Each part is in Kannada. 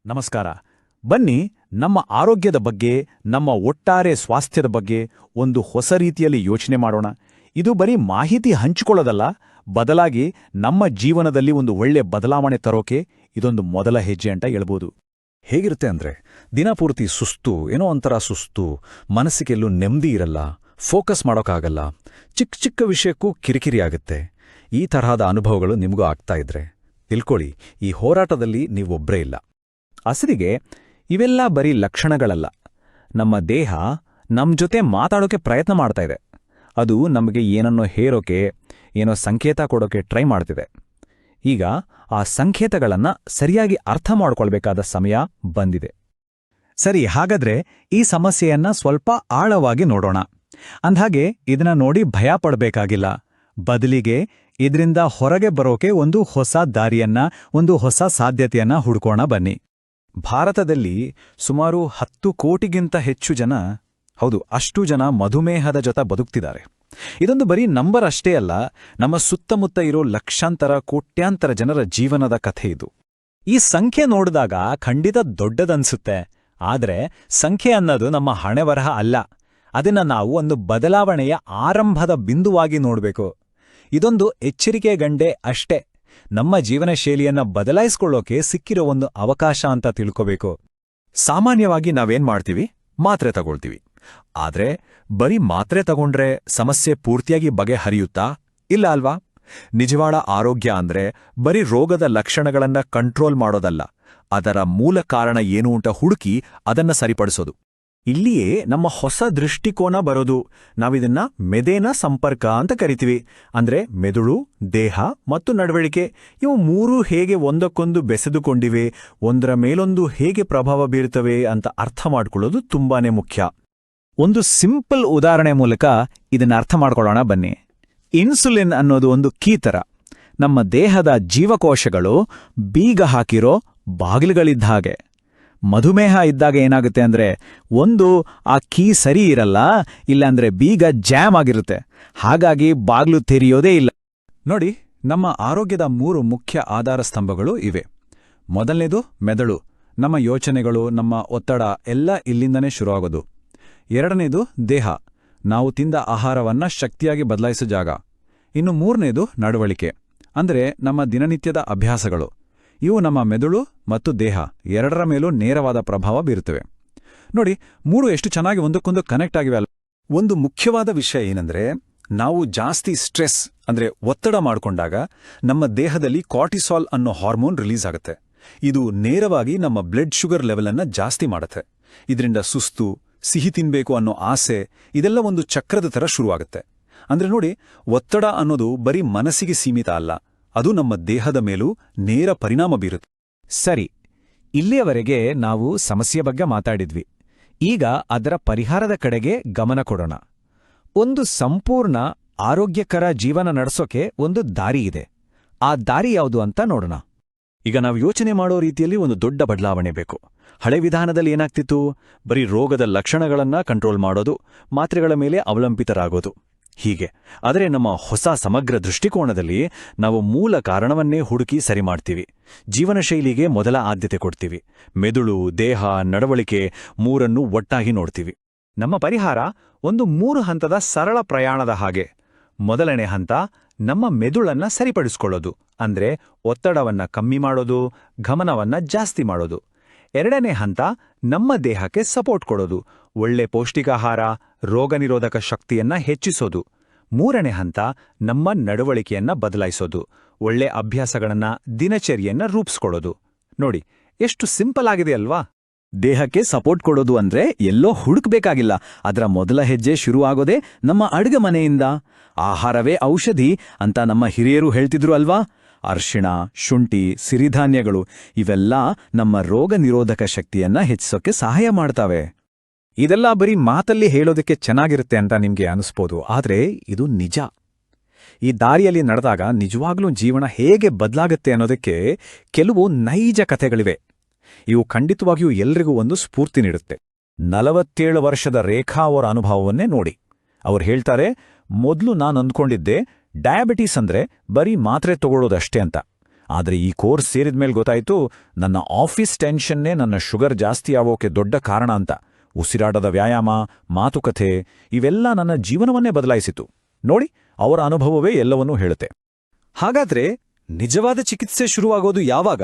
ನಮಸ್ಕಾರ. ಬನ್ನಿ, ನಮ್ಮ ಆರೋಗ್ಯದ ಬಗ್ಗೆ, ನಮ್ಮ ಒಟ್ಟಾರೆ ಸ್ವಾಸ್ಥ್ಯದ ಬಗ್ಗೆ ಒಂದು ಹೊಸ ರೀತಿಯಲ್ಲಿ ಯೋಚನೆ ಮಾಡೋಣ. ಇದು ಬರೀ ಮಾಹಿತಿ ಹಂಚಿಕೊಳ್ಳೋದಲ್ಲ, ಬದಲಾಗಿ ನಮ್ಮ ಜೀವನದಲ್ಲಿ ಒಂದು ಒಳ್ಳೆ ಬದಲಾವಣೆ ತರೋಕೆ ಇದೊಂದು ಮೊದಲ ಹೆಜ್ಜೆ ಅಂತ ಹೇಳ್ಬೋದು. ಹೇಗಿರುತ್ತೆ ಅಂದ್ರೆ, ದಿನಪೂರ್ತಿ ಸುಸ್ತು, ಏನೋ ಒಂಥರ ಸುಸ್ತು, ಮನಸ್ಸಿಗೆಲ್ಲೂ ನೆಮ್ಮದಿ ಇರಲ್ಲ, ಫೋಕಸ್ ಮಾಡೋಕ್ಕಾಗಲ್ಲ, ಚಿಕ್ಕ ಚಿಕ್ಕ ವಿಷಯಕ್ಕೂ ಕಿರಿಕಿರಿ ಆಗುತ್ತೆ. ಈ ತರಹದ ಅನುಭವಗಳು ನಿಮಗೂ ಆಗ್ತಾ ಇದ್ರೆ ತಿಳ್ಕೊಳ್ಳಿ, ಈ ಹೋರಾಟದಲ್ಲಿ ನೀವೊಬ್ಬರೇ ಇಲ್ಲ. ಅಸಲಿಗೆ ಇವೆಲ್ಲ ಬರೀ ಲಕ್ಷಣಗಳಲ್ಲ. ನಮ್ಮ ದೇಹ ನಮ್ಮ ಜೊತೆ ಮಾತಾಡೋಕೆ ಪ್ರಯತ್ನ ಮಾಡ್ತಾ ಇದೆ. ಅದು ನಮಗೆ ಏನನ್ನೋ ಹೇರೋಕೆ, ಏನೋ ಸಂಕೇತ ಕೊಡೋಕೆ ಟ್ರೈ ಮಾಡ್ತಿದೆ. ಈಗ ಆ ಸಂಕೇತಗಳನ್ನು ಸರಿಯಾಗಿ ಅರ್ಥ ಮಾಡ್ಕೊಳ್ಬೇಕಾದ ಸಮಯ ಬಂದಿದೆ. ಸರಿ, ಹಾಗಾದ್ರೆ ಈ ಸಮಸ್ಯೆಯನ್ನ ಸ್ವಲ್ಪ ಆಳವಾಗಿ ನೋಡೋಣ. ಅಂದ್ಹಾಗೆ ಇದನ್ನ ನೋಡಿ ಭಯ ಪಡಬೇಕಾಗಿಲ್ಲ. ಬದಲಿಗೆ ಇದರಿಂದ ಹೊರಗೆ ಬರೋಕೆ ಒಂದು ಹೊಸ ದಾರಿಯನ್ನ, ಒಂದು ಹೊಸ ಸಾಧ್ಯತೆಯನ್ನ ಹುಡ್ಕೋಣ ಬನ್ನಿ. ಭಾರತದಲ್ಲಿ ಸುಮಾರು 10 ಕೋಟಿಗಿಂತ ಹೆಚ್ಚು ಜನ, ಹೌದು ಅಷ್ಟು ಜನ ಮಧುಮೇಹದ ಜೊತೆ ಬದುಕ್ತಿದ್ದಾರೆ. ಇದೊಂದು ಬರೀ ನಂಬರ್ ಅಷ್ಟೇ ಅಲ್ಲ, ನಮ್ಮ ಸುತ್ತಮುತ್ತ ಇರೋ ಲಕ್ಷಾಂತರ ಕೋಟ್ಯಾಂತರ ಜನರ ಜೀವನದ ಕಥೆ ಇದು. ಈ ಸಂಖ್ಯೆ ನೋಡಿದಾಗ ಖಂಡಿತ ದೊಡ್ಡದನ್ಸುತ್ತೆ, ಆದ್ರೆ ಸಂಖ್ಯೆ ಅನ್ನೋದು ನಮ್ಮ ಹಣೆಬರಹ ಅಲ್ಲ. ಅದನ್ನ ನಾವು ಒಂದು ಬದಲಾವಣೆಯ ಆರಂಭದ ಬಿಂದುವಾಗಿ ನೋಡ್ಬೇಕು. ಇದೊಂದು ಎಚ್ಚರಿಕೆ ಗಂಟೆ ಅಷ್ಟೇ, ನಮ್ಮ ಜೀವನ ಶೈಲಿಯನ್ನ ಬದಲಾಯಿಸ್ಕೊಳ್ಳೋಕೆ ಸಿಕ್ಕಿರೋ ಒಂದು ಅವಕಾಶ ಅಂತ ತಿಳ್ಕೋಬೇಕು. ಸಾಮಾನ್ಯವಾಗಿ ನಾವೇನ್ ಮಾಡ್ತೀವಿ? ಮಾತ್ರೆ ತಗೊಳ್ತೀವಿ. ಆದ್ರೆ ಬರೀ ಮಾತ್ರೆ ತಗೊಂಡ್ರೆ ಸಮಸ್ಯೆ ಪೂರ್ತಿಯಾಗಿ ಬಗೆಹರಿಯುತ್ತಾ? ಇಲ್ಲ ಅಲ್ವಾ? ನಿಜವಾದ ಆರೋಗ್ಯ ಅಂದ್ರೆ ಬರೀ ರೋಗದ ಲಕ್ಷಣಗಳನ್ನ ಕಂಟ್ರೋಲ್ ಮಾಡೋದಲ್ಲ, ಅದರ ಮೂಲ ಕಾರಣ ಏನು ಅಂತ ಹುಡುಕಿ ಅದನ್ನ ಸರಿಪಡಿಸೋದು. ಇಲ್ಲಿಯೇ ನಮ್ಮ ಹೊಸ ದೃಷ್ಟಿಕೋನ ಬರೋದು. ನಾವಿದನ್ನ ಮೆದೇನ ಸಂಪರ್ಕ ಅಂತ ಕರಿತೀವಿ. ಅಂದ್ರೆ ಮೆದುಳು, ದೇಹ ಮತ್ತು ನಡವಳಿಕೆ, ಇವು ಮೂರೂ ಹೇಗೆ ಒಂದಕ್ಕೊಂದು ಬೆಸೆದುಕೊಂಡಿವೆ, ಒಂದರ ಮೇಲೊಂದು ಹೇಗೆ ಪ್ರಭಾವ ಬೀರ್ತವೆ ಅಂತ ಅರ್ಥ ಮಾಡ್ಕೊಳ್ಳೋದು ತುಂಬಾನೇ ಮುಖ್ಯ. ಒಂದು ಸಿಂಪಲ್ ಉದಾಹರಣೆ ಮೂಲಕ ಇದನ್ನ ಅರ್ಥ ಮಾಡ್ಕೊಳ್ಳೋಣ ಬನ್ನಿ. ಇನ್ಸುಲಿನ್ ಅನ್ನೋದು ಒಂದು ಕೀ ಥರ. ನಮ್ಮ ದೇಹದ ಜೀವಕೋಶಗಳು ಬೀಗ ಹಾಕಿರೋ ಬಾಗಿಲುಗಳಿದ್ದ ಹಾಗೆ. ಮಧುಮೇಹ ಇದ್ದಾಗ ಏನಾಗುತ್ತೆ ಅಂದ್ರೆ, ಒಂದು ಆ ಕೀ ಸರಿ ಇರಲ್ಲ, ಇಲ್ಲಾಂದ್ರೆ ಬೀಗ ಜಾಮ್ ಆಗಿರುತ್ತೆ. ಹಾಗಾಗಿ ಬಾಗ್ಲು ತೆರೆಯೋದೇ ಇಲ್ಲ. ನೋಡಿ, ನಮ್ಮ ಆರೋಗ್ಯದ 3 ಮುಖ್ಯ ಆಧಾರ ಸ್ತಂಭಗಳು ಇವೆ. ಮೊದಲನೇದು ಮೆದುಳು. ನಮ್ಮ ಯೋಚನೆಗಳು, ನಮ್ಮ ಒತ್ತಡ ಎಲ್ಲ ಇಲ್ಲಿಂದನೇ ಶುರುವಾಗೋದು. ಎರಡನೇದು ದೇಹ, ನಾವು ತಿಂದ ಆಹಾರವನ್ನ ಶಕ್ತಿಯಾಗಿ ಬದಲಾಯಿಸೋ ಜಾಗ. ಇನ್ನು ಮೂರನೇದು ನಡವಳಿಕೆ, ಅಂದ್ರೆ ನಮ್ಮ ದಿನನಿತ್ಯದ ಅಭ್ಯಾಸಗಳು. ಇವು ನಮ್ಮ ಮೆದುಳು ಮತ್ತು ದೇಹ ಎರಡರ ಮೇಲೂ ನೇರವಾದ ಪ್ರಭಾವ ಬೀರುತ್ತವೆ. ನೋಡಿ, 3 ಎಷ್ಟು ಚೆನ್ನಾಗಿ ಒಂದಕ್ಕೊಂದು ಕನೆಕ್ಟ್ ಆಗಿವೆ ಅಲ್ಲ. ಒಂದು ಮುಖ್ಯವಾದ ವಿಷಯ ಏನಂದ್ರೆ, ನಾವು ಜಾಸ್ತಿ ಸ್ಟ್ರೆಸ್ ಅಂದ್ರೆ ಒತ್ತಡ ಮಾಡಿಕೊಂಡಾಗ ನಮ್ಮ ದೇಹದಲ್ಲಿ ಕಾರ್ಟಿಸಾಲ್ ಅನ್ನೋ ಹಾರ್ಮೋನ್ ರಿಲೀಸ್ ಆಗುತ್ತೆ. ಇದು ನೇರವಾಗಿ ನಮ್ಮ ಬ್ಲಡ್ ಶುಗರ್ ಲೆವೆಲ್ ಅನ್ನ ಜಾಸ್ತಿ ಮಾಡುತ್ತೆ. ಇದರಿಂದ ಸುಸ್ತು, ಸಿಹಿ ತಿನ್ಬೇಕು ಅನ್ನೋ ಆಸೆ, ಇದೆಲ್ಲ ಒಂದು ಚಕ್ರದ ಥರ ಶುರುವಾಗುತ್ತೆ. ಅಂದ್ರೆ ನೋಡಿ, ಒತ್ತಡ ಅನ್ನೋದು ಬರೀ ಮನಸ್ಸಿಗೆ ಸೀಮಿತ ಅಲ್ಲ, ಅದು ನಮ್ಮ ದೇಹದ ಮೇಲೂ ನೇರ ಪರಿಣಾಮ ಬೀರುತ್ತೆ. ಸರಿ, ಇಲ್ಲಿಯವರೆಗೆ ನಾವು ಸಮಸ್ಯೆ ಬಗ್ಗೆ ಮಾತಾಡಿದ್ವಿ. ಈಗ ಅದರ ಪರಿಹಾರದ ಕಡೆಗೆ ಗಮನ ಕೊಡೋಣ. ಒಂದು ಸಂಪೂರ್ಣ ಆರೋಗ್ಯಕರ ಜೀವನ ನಡೆಸೋಕೆ ಒಂದು ದಾರಿ ಇದೆ. ಆ ದಾರಿ ಯಾವುದು ಅಂತ ನೋಡೋಣ. ಈಗ ನಾವು ಯೋಚನೆ ಮಾಡೋ ರೀತಿಯಲ್ಲಿ ಒಂದು ದೊಡ್ಡ ಬದಲಾವಣೆ ಬೇಕು. ಹಳೆ ವಿಧಾನದಲ್ಲಿ ಏನಾಗ್ತಿತ್ತು? ಬರೀ ರೋಗದ ಲಕ್ಷಣಗಳನ್ನ ಕಂಟ್ರೋಲ್ ಮಾಡೋದು, ಮಾತ್ರೆಗಳ ಮೇಲೆ ಅವಲಂಬಿತರಾಗೋದು, ಹೀಗೆ. ಆದರೆ ನಮ್ಮ ಹೊಸ ಸಮಗ್ರ ದೃಷ್ಟಿಕೋನದಲ್ಲಿ ನಾವು ಮೂಲ ಕಾರಣವನ್ನೇ ಹುಡುಕಿ ಸರಿ ಮಾಡ್ತೀವಿ. ಜೀವನ ಶೈಲಿಗೆ ಮೊದಲ ಆದ್ಯತೆ ಕೊಡ್ತೀವಿ. ಮೆದುಳು, ದೇಹ, ನಡವಳಿಕೆ ಮೂರನ್ನೂ ಒಟ್ಟಾಗಿ ನೋಡ್ತೀವಿ. ನಮ್ಮ ಪರಿಹಾರ ಒಂದು 3 ಹಂತದ ಸರಳ ಪ್ರಯಾಣದ ಹಾಗೆ. ಮೊದಲನೇ ಹಂತ ನಮ್ಮ ಮೆದುಳನ್ನ ಸರಿಪಡಿಸ್ಕೊಳ್ಳೋದು, ಅಂದ್ರೆ ಒತ್ತಡವನ್ನ ಕಮ್ಮಿ ಮಾಡೋದು, ಗಮನವನ್ನ ಜಾಸ್ತಿ ಮಾಡೋದು. ಎರಡನೇ ಹಂತ ನಮ್ಮ ದೇಹಕ್ಕೆ ಸಪೋರ್ಟ್ ಕೊಡೋದು, ಒಳ್ಳೆ ಪೌಷ್ಟಿಕಾಹಾರ, ರೋಗನಿರೋಧಕ ಶಕ್ತಿಯನ್ನ ಹೆಚ್ಚಿಸೋದು. ಮೂರನೇ ಹಂತ ನಮ್ಮ ನಡವಳಿಕೆಯನ್ನ ಬದಲಾಯಿಸೋದು, ಒಳ್ಳೆ ಅಭ್ಯಾಸಗಳನ್ನ, ದಿನಚರಿಯನ್ನ ರೂಪಿಸ್ಕೊಳ್ಳೋದು. ನೋಡಿ, ಎಷ್ಟು ಸಿಂಪಲ್ ಆಗಿದೆ ಅಲ್ವಾ? ದೇಹಕ್ಕೆ ಸಪೋರ್ಟ್ ಕೊಡೋದು ಅಂದ್ರೆ ಎಲ್ಲೋ ಹುಡುಕ್ಬೇಕಾಗಿಲ್ಲ. ಅದರ ಮೊದಲ ಹೆಜ್ಜೆ ಶುರುವಾಗೋದೇ ನಮ್ಮ ಅಡುಗೆ ಮನೆಯಿಂದ. ಆಹಾರವೇ ಔಷಧಿ ಅಂತ ನಮ್ಮ ಹಿರಿಯರು ಹೇಳ್ತಿದ್ರು ಅಲ್ವಾ? ಅರ್ಶಿಣ, ಶುಂಠಿ, ಸಿರಿಧಾನ್ಯಗಳು ಇವೆಲ್ಲ ನಮ್ಮ ರೋಗ ನಿರೋಧಕ ಶಕ್ತಿಯನ್ನ ಹೆಚ್ಚಿಸೋಕೆ ಸಹಾಯ ಮಾಡ್ತಾವೆ. ಇದೆಲ್ಲ ಬರೀ ಮಾತಲ್ಲಿ ಹೇಳೋದಕ್ಕೆ ಚೆನ್ನಾಗಿರುತ್ತೆ ಅಂತ ನಿಮ್ಗೆ ಅನಿಸ್ಬೋದು, ಆದ್ರೆ ಇದು ನಿಜ. ಈ ದಾರಿಯಲ್ಲಿ ನಡೆದಾಗ ನಿಜವಾಗ್ಲೂ ಜೀವನ ಹೇಗೆ ಬದಲಾಗುತ್ತೆ ಅನ್ನೋದಕ್ಕೆ ಕೆಲವು ನೈಜ ಕಥೆಗಳಿವೆ. ಇವು ಖಂಡಿತವಾಗಿಯೂ ಎಲ್ರಿಗೂ ಒಂದು ಸ್ಫೂರ್ತಿ ನೀಡುತ್ತೆ. 47 ವರ್ಷದ ರೇಖಾ ಅವರ ಅನುಭವವನ್ನೇ ನೋಡಿ. ಅವ್ರು ಹೇಳ್ತಾರೆ, ಮೊದಲು ನಾನು ಅಂದ್ಕೊಂಡಿದ್ದೆ ಡಯಾಬಿಟೀಸ್ ಅಂದ್ರೆ ಬರೀ ಮಾತ್ರೆ ತಗೊಳ್ಳೋದಷ್ಟೇ ಅಂತ. ಆದರೆ ಈ ಕೋರ್ಸ್ ಸೇರಿದ ಮೇಲೆ ಗೊತ್ತಾಯ್ತು ನನ್ನ ಆಫೀಸ್ ಟೆನ್ಷನ್ನೇ ನನ್ನ ಶುಗರ್ ಜಾಸ್ತಿ ಆಗೋಕೆ ದೊಡ್ಡ ಕಾರಣ ಅಂತ. ಉಸಿರಾಟದ ವ್ಯಾಯಾಮ, ಮಾತುಕತೆ ಇವೆಲ್ಲ ನನ್ನ ಜೀವನವನ್ನೇ ಬದಲಾಯಿಸಿತು. ನೋಡಿ, ಅವರ ಅನುಭವವೇ ಎಲ್ಲವನ್ನೂ ಹೇಳುತ್ತೆ. ಹಾಗಾದ್ರೆ ನಿಜವಾದ ಚಿಕಿತ್ಸೆ ಶುರುವಾಗೋದು ಯಾವಾಗ?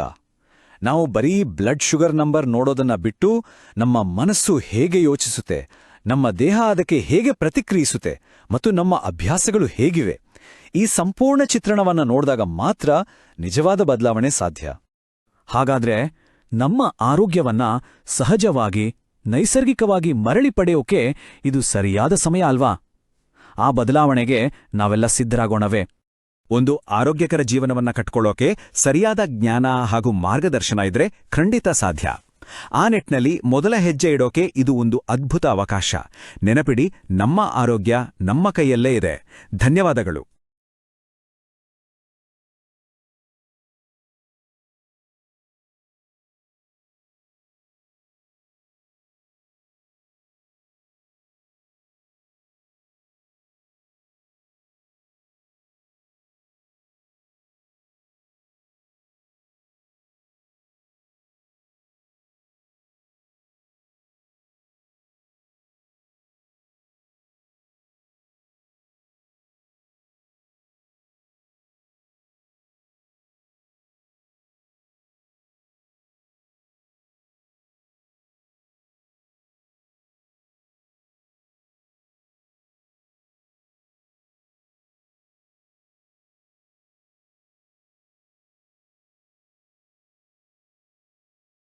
ನಾವು ಬರೀ ಬ್ಲಡ್ ಶುಗರ್ ನಂಬರ್ ನೋಡೋದನ್ನ ಬಿಟ್ಟು ನಮ್ಮ ಮನಸ್ಸು ಹೇಗೆ ಯೋಚಿಸುತ್ತೆ, ನಮ್ಮ ದೇಹ ಅದಕ್ಕೆ ಹೇಗೆ ಪ್ರತಿಕ್ರಿಯಿಸುತ್ತೆ ಮತ್ತು ನಮ್ಮ ಅಭ್ಯಾಸಗಳು ಹೇಗಿವೆ, ಈ ಸಂಪೂರ್ಣ ಚಿತ್ರಣವನ್ನ ನೋಡಿದಾಗ ಮಾತ್ರ ನಿಜವಾದ ಬದಲಾವಣೆ ಸಾಧ್ಯ. ಹಾಗಾದ್ರೆ ನಮ್ಮ ಆರೋಗ್ಯವನ್ನ ಸಹಜವಾಗಿ, ನೈಸರ್ಗಿಕವಾಗಿ ಮರಳಿ ಪಡೆಯೋಕೆ ಇದು ಸರಿಯಾದ ಸಮಯ ಅಲ್ವಾ? ಆ ಬದಲಾವಣೆಗೆ ನಾವೆಲ್ಲ ಸಿದ್ಧರಾಗೋಣವೇ? ಒಂದು ಆರೋಗ್ಯಕರ ಜೀವನವನ್ನ ಕಟ್ಕೊಳ್ಳೋಕೆ ಸರಿಯಾದ ಜ್ಞಾನ ಹಾಗೂ ಮಾರ್ಗದರ್ಶನ ಇದ್ರೆ ಖಂಡಿತ ಸಾಧ್ಯ. ಆ ನಿಟ್ಟಿನಲ್ಲಿ ಮೊದಲ ಹೆಜ್ಜೆ ಇಡೋಕೆ ಇದು ಒಂದು ಅದ್ಭುತ ಅವಕಾಶ. ನೆನಪಿಡಿ, ನಮ್ಮ ಆರೋಗ್ಯ ನಮ್ಮ ಕೈಯಲ್ಲೇ ಇದೆ. ಧನ್ಯವಾದಗಳು.